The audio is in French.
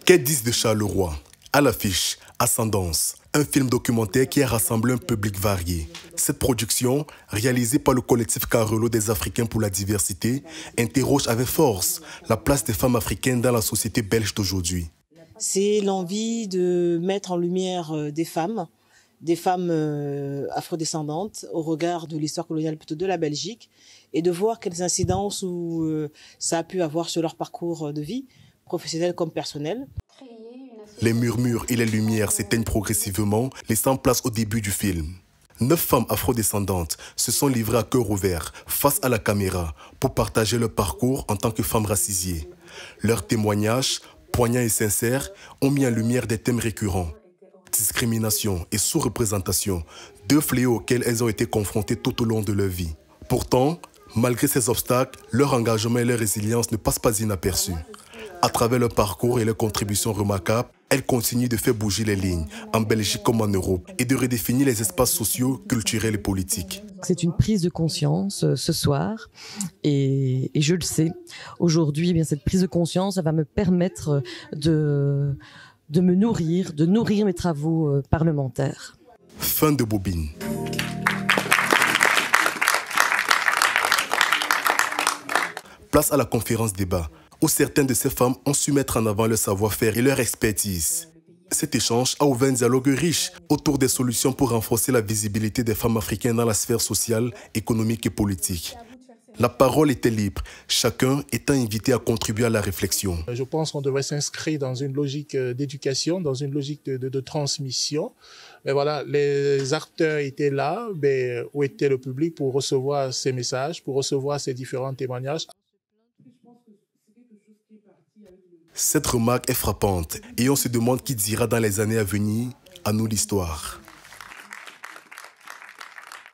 Qu'est 10 de Charleroi? À l'affiche, Ascendance, un film documentaire qui a rassemblé un public varié. Cette production, réalisée par le collectif Carolo des Africains pour la diversité, interroge avec force la place des femmes africaines dans la société belge d'aujourd'hui. C'est l'envie de mettre en lumière des femmes afrodescendantes au regard de l'histoire coloniale plutôt de la Belgique et de voir quelles incidences ça a pu avoir sur leur parcours de vie, professionnel comme personnel. Les murmures et les lumières s'éteignent progressivement, laissant place au début du film. 9 femmes afrodescendantes se sont livrées à cœur ouvert face à la caméra pour partager leur parcours en tant que femmes racisées. Leurs témoignages, poignants et sincères, ont mis en lumière des thèmes récurrents. Discrimination et sous-représentation, 2 fléaux auxquels elles ont été confrontées tout au long de leur vie. Pourtant, malgré ces obstacles, leur engagement et leur résilience ne passent pas inaperçus. À travers leur parcours et leurs contributions remarquables, elles continuent de faire bouger les lignes, en Belgique comme en Europe, et de redéfinir les espaces sociaux, culturels et politiques. C'est une prise de conscience ce soir, et je le sais. Aujourd'hui, cette prise de conscience, ça va me permettre de me nourrir, de nourrir mes travaux parlementaires. Fin de bobine. Place à la conférence débat, où certaines de ces femmes ont su mettre en avant leur savoir-faire et leur expertise. Cet échange a ouvert un dialogue riche autour des solutions pour renforcer la visibilité des femmes africaines dans la sphère sociale, économique et politique. La parole était libre, chacun étant invité à contribuer à la réflexion. Je pense qu'on devrait s'inscrire dans une logique d'éducation, dans une logique de transmission. Mais voilà, les acteurs étaient là, mais où était le public pour recevoir ces messages, pour recevoir ces différents témoignages? Cette remarque est frappante et on se demande qui dira dans les années à venir « à nous l'histoire ».